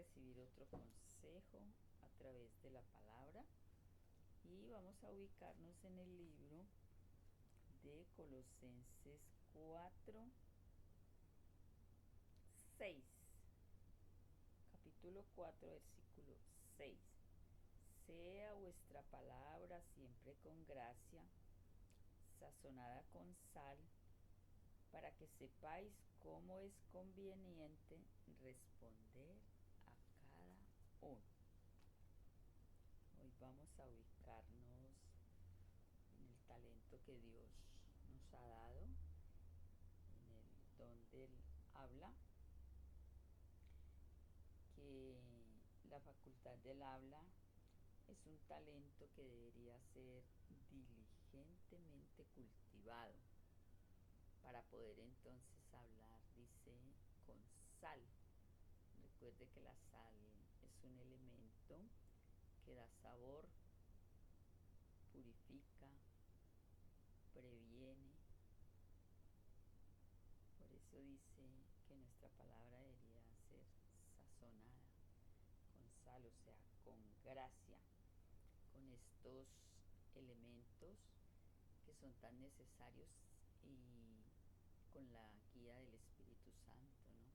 recibir otro consejo a través de la palabra y vamos a ubicarnos en el libro de Colosenses 4, 6, capítulo 4, versículo 6. Sea vuestra palabra siempre con gracia, sazonada con sal, para que sepáis cómo es conveniente responder a cada uno. Hoy vamos a ubicarnos en el talento que Dios nos ha dado, en el don del habla, que la facultad del habla es un talento que debería ser diligentemente cultivado para poder entonces hablar, dice, con sal. Recuerde que la sal es un elemento que da sabor, purifica, previene. Por eso dice que nuestra palabra debería ser sazonada con sal, o sea, con gracia, con estos elementos que son tan necesarios y con la guía del Espíritu Santo, ¿no?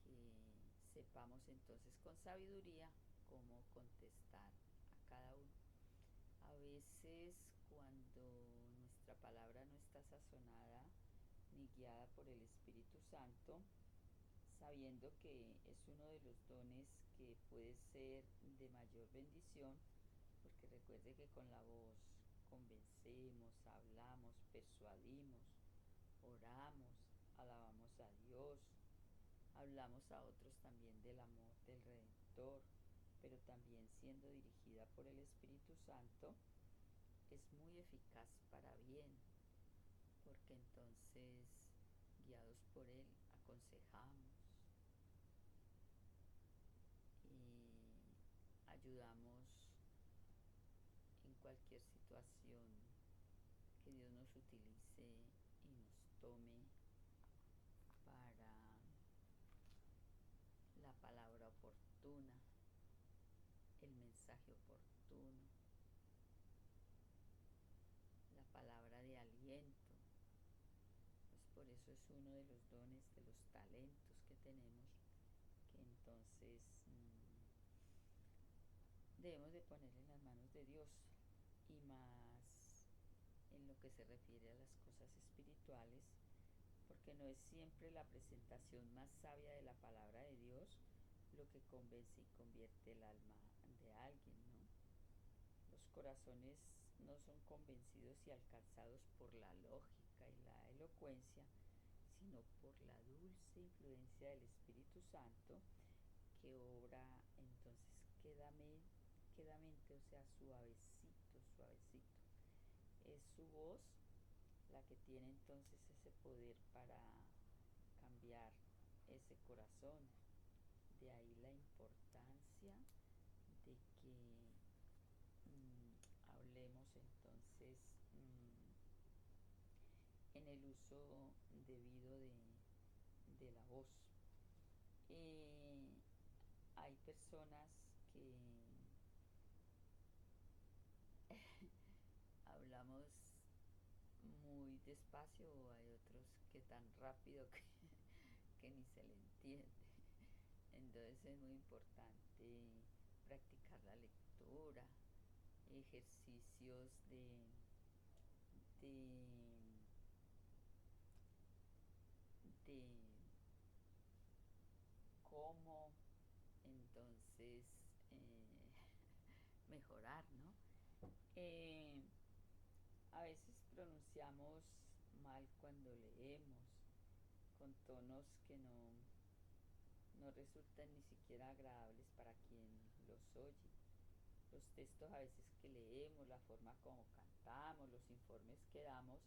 Que sepamos entonces con sabiduría cómo contestar a cada uno. A veces cuando nuestra palabra no está sazonada ni guiada por el Espíritu Santo, sabiendo que es uno de los dones que puede ser de mayor bendición, porque recuerde que con la voz convencemos, hablamos, persuadimos, oramos, alabamos a Dios, hablamos a otros también del amor del Redentor, pero también siendo dirigida por el Espíritu Santo, es muy eficaz para bien, porque entonces, guiados por Él, aconsejamos y ayudamos en cualquier situación que Dios nos utilice y nos tome para la palabra oportuna, el mensaje oportuno, la palabra de aliento. Pues por eso es uno de los dones, de los talentos que tenemos, que entonces debemos de poner en las manos de Dios, y más en lo que se refiere a las cosas espirituales, porque no es siempre la presentación más sabia de la palabra de Dios lo que convence y convierte el alma de alguien, ¿no? Los corazones no son convencidos y alcanzados por la lógica y la elocuencia, sino por la dulce influencia del Espíritu Santo, que obra entonces quedamente, o sea, suavecito, suavecito. Es su voz la que tiene entonces ese poder para cambiar ese corazón. De ahí la importancia de que hablemos entonces en el uso debido de la voz. Hay personas que hablamos muy despacio, o hay otros que tan rápido que ni se le entiende. Entonces es muy importante practicar la lectura, ejercicios de, de cómo entonces mejorar, ¿no? Eh, a veces pronunciamos mal cuando leemos, con tonos que no resultan ni siquiera agradables para quien los oye. Los textos a veces que leemos, la forma como cantamos, los informes que damos,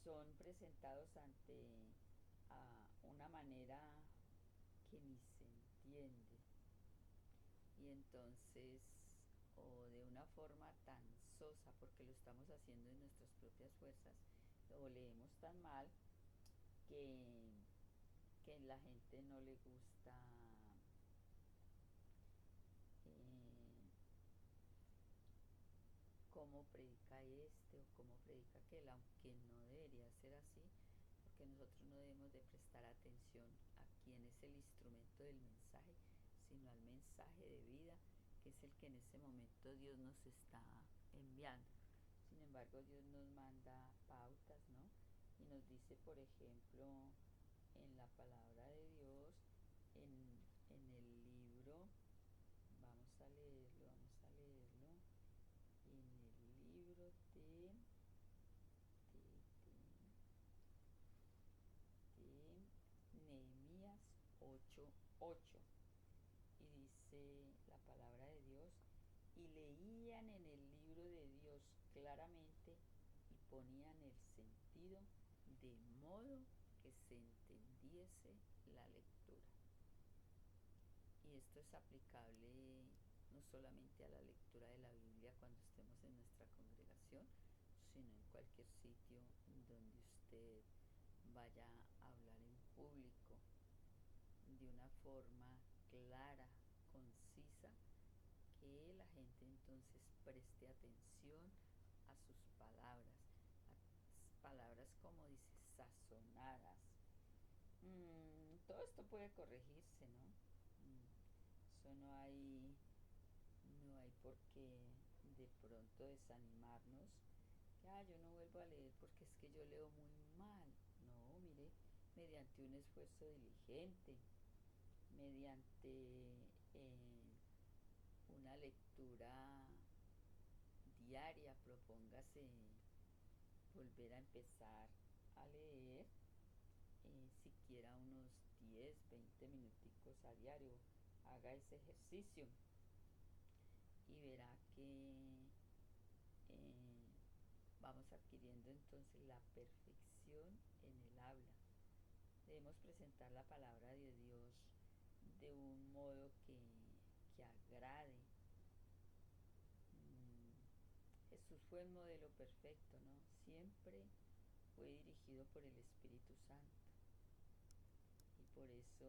son presentados ante una manera que ni se entiende. Y entonces, o de una forma tan sosa, porque lo estamos haciendo en nuestras propias fuerzas, o leemos tan mal que, que la gente no le gusta cómo predica este o cómo predica aquel, aunque no debería ser así, porque nosotros no debemos de prestar atención a quién es el instrumento del mensaje, sino al mensaje de vida, que es el que en ese momento Dios nos está enviando. Sin embargo, Dios nos manda pautas, ¿no? Y nos dice, por ejemplo, en la palabra de Dios, en el libro, vamos a leerlo, en el libro de Nehemías 8:8, y dice la palabra de Dios: y leían en el libro de Dios claramente y ponían el sentido de modo que se entendiese la lectura. Y esto es aplicable no solamente a la lectura de la Biblia cuando estemos en nuestra congregación, sino en cualquier sitio donde usted vaya a hablar en público de una forma clara, concisa, que la gente entonces preste atención a sus palabras, a palabras como dice, sazonadas. Todo esto puede corregirse, ¿no? Eso no hay por qué de pronto desanimarnos. Yo no vuelvo a leer porque es que yo leo muy mal. No, mire, mediante un esfuerzo diligente, mediante una lectura diaria, propóngase volver a empezar a leer, siquiera unos 10, 20 minuticos a diario. Haga ese ejercicio y verá que vamos adquiriendo entonces la perfección en el habla. Debemos presentar la palabra de Dios de un modo que agrade. Jesús fue el modelo perfecto, ¿no? Siempre fue dirigido por el Espíritu Santo, y por eso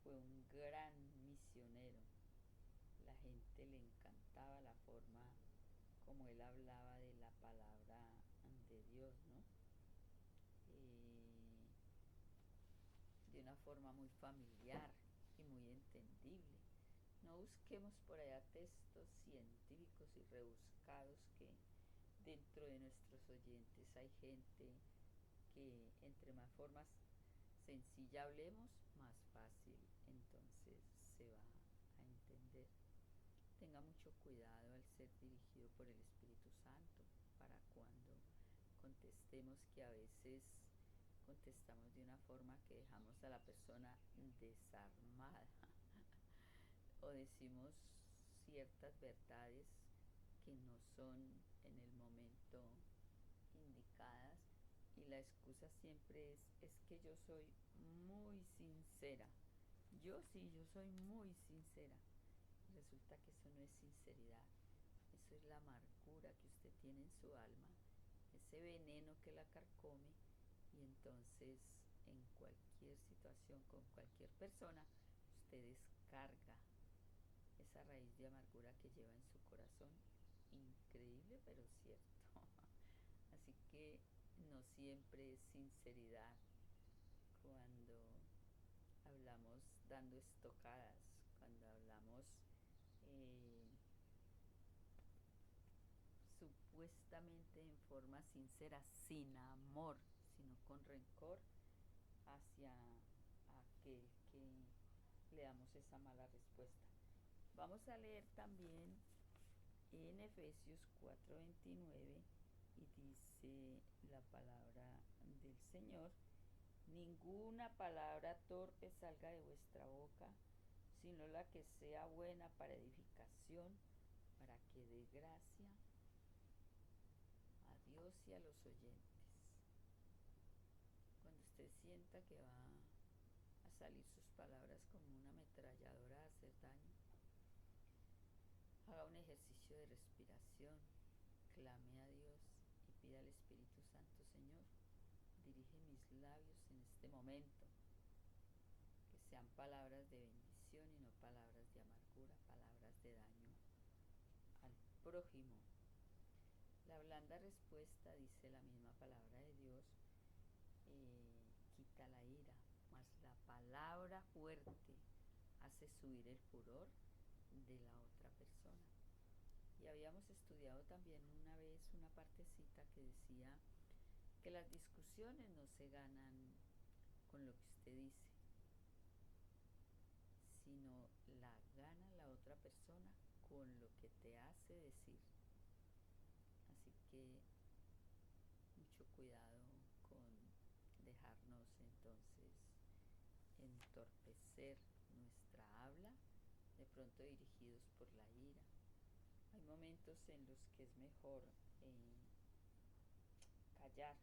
fue un gran misionero. La gente le encantaba la forma como él hablaba de la palabra de Dios, ¿no? De una forma muy familiar y muy entendible. No busquemos por allá textos científicos y rebuscados, que dentro de nuestros oyentes hay gente que entre más formas sencilla hablemos, más fácil entonces se va a entender. Tenga mucho cuidado al ser dirigido por el Espíritu Santo para cuando contestemos, que a veces contestamos de una forma que dejamos a la persona desarmada o decimos ciertas verdades que no son en el momento indicadas, y la excusa siempre es que yo soy muy sincera. Yo soy muy sincera. Resulta que eso no es sinceridad, eso es la amargura que usted tiene en su alma, ese veneno que la carcome, y entonces en cualquier situación, con cualquier persona, usted descarga esa raíz de amargura que lleva en su corazón. Increíble, pero cierto. Así que no siempre es sinceridad cuando hablamos dando estocadas, cuando hablamos supuestamente en forma sincera, sin amor, sino con rencor hacia aquel que le damos esa mala respuesta. Vamos a leer también en Efesios 4:29, y dice la palabra del Señor: ninguna palabra torpe salga de vuestra boca, sino la que sea buena para edificación, para que dé gracia a Dios y a los oyentes. Cuando usted sienta que va a salir sus palabras como una ametralladora a hacer daño, haga un ejercicio de respiración, clame a Dios y pida al Espíritu Santo: Señor, dirige mis labios en este momento, que sean palabras de bendición y no palabras de amargura, palabras de daño al prójimo. prójimo. La blanda respuesta, dice la misma palabra de Dios, quita la ira, mas la palabra fuerte hace subir el furor de la otra persona. Y habíamos estudiado también una vez una partecita que decía que las discusiones no se ganan con lo que usted dice, sino la gana la otra persona con lo que te hace decir. Así que mucho cuidado con dejarnos entonces entorpecer nuestra habla, de pronto dirigidos por la ira. Hay momentos en los que es mejor callar.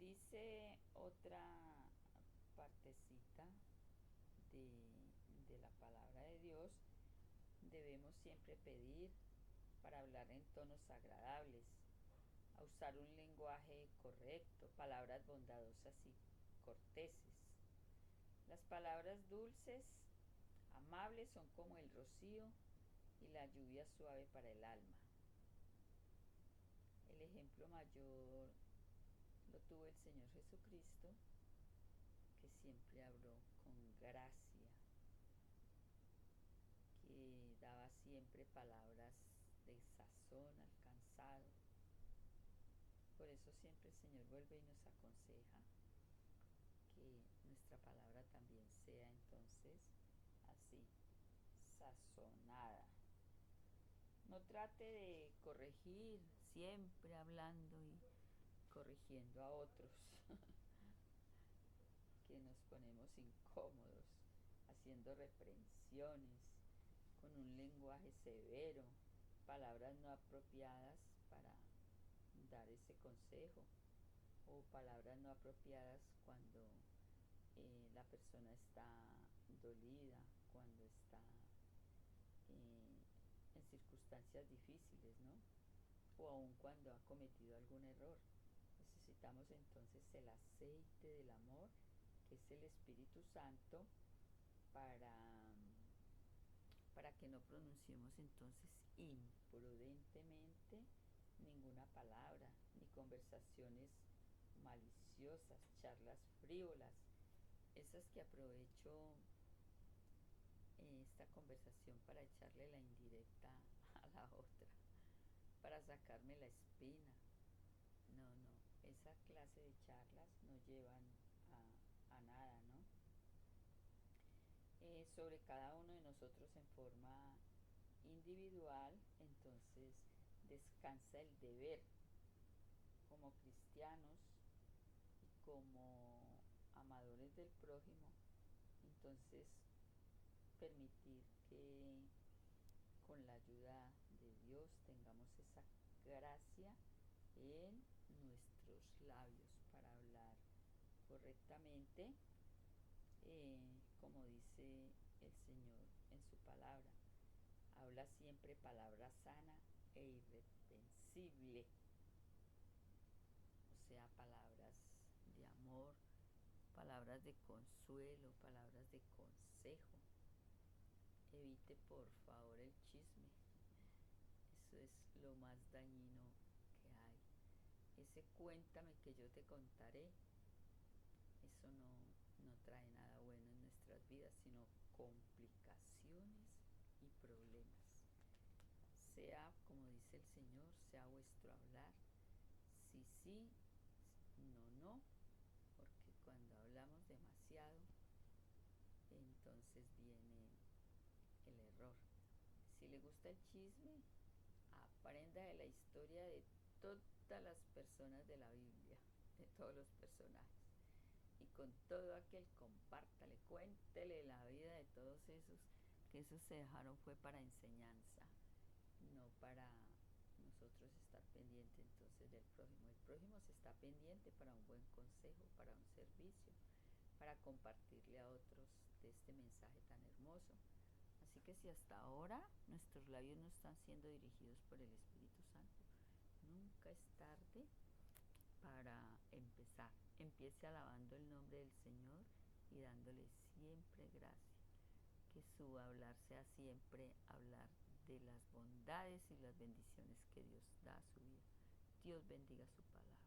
Dice otra partecita de, de la palabra de Dios, debemos siempre pedir para hablar en tonos agradables, a usar un lenguaje correcto, palabras bondadosas y corteses. Las palabras dulces, amables son como el rocío y la lluvia suave para el alma. El ejemplo mayor lo tuvo el Señor Jesucristo, que siempre habló con gracia, que daba siempre palabras de sazón al cansado. Por eso siempre el Señor vuelve y nos aconseja que nuestra palabra también sea entonces así, sazonada. No trate de corregir, siempre hablando y corrigiendo a otros, que nos ponemos incómodos, haciendo reprensiones, con un lenguaje severo, palabras no apropiadas para dar ese consejo, o palabras no apropiadas cuando la persona está dolida, cuando está en circunstancias difíciles, ¿no? O aun cuando ha cometido algún error. Necesitamos entonces el aceite del amor, que es el Espíritu Santo, para que no pronunciemos entonces imprudentemente ninguna palabra, ni conversaciones maliciosas, charlas frívolas, esas que aprovecho esta conversación para echarle la indirecta a la otra, para sacarme la espina. No, esa clase de charlas no llevan a nada, ¿no? Sobre cada uno de nosotros en forma individual, entonces descansa el deber como cristianos y como amadores del prójimo, entonces permitir que con la ayuda de Dios tengamos esa gracia en nuestros labios para hablar correctamente, como dice el Señor en su palabra. Habla siempre palabra sana e irreprensible, o sea, palabras de amor, palabras de consuelo, palabras de consejo. Evite por favor el chisme, eso es lo más dañino que hay. Ese cuéntame que yo te contaré, eso no trae nada bueno en nuestras vidas, sino complicaciones y problemas. Sea, como dice el Señor, sea vuestro hablar sí, sí, no, porque cuando hablamos demasiado, entonces viene el error. Si le gusta el chisme, aprenda de la historia de todas las personas de la Biblia, de todos los personajes. Y con todo aquel compártale, cuéntele la vida de todos esos, que esos se dejaron fue para enseñanza, no para nosotros estar pendiente entonces del prójimo. El prójimo se está pendiente para un buen consejo, para un servicio, para compartirle a otros de este mensaje tan hermoso. Así que si hasta ahora nuestros labios no están siendo dirigidos por el Espíritu Santo, nunca es tarde para empezar. Empiece alabando el nombre del Señor y dándole siempre gracias. Que su hablar sea siempre hablar de las bondades y las bendiciones que Dios da a su vida. Dios bendiga su palabra.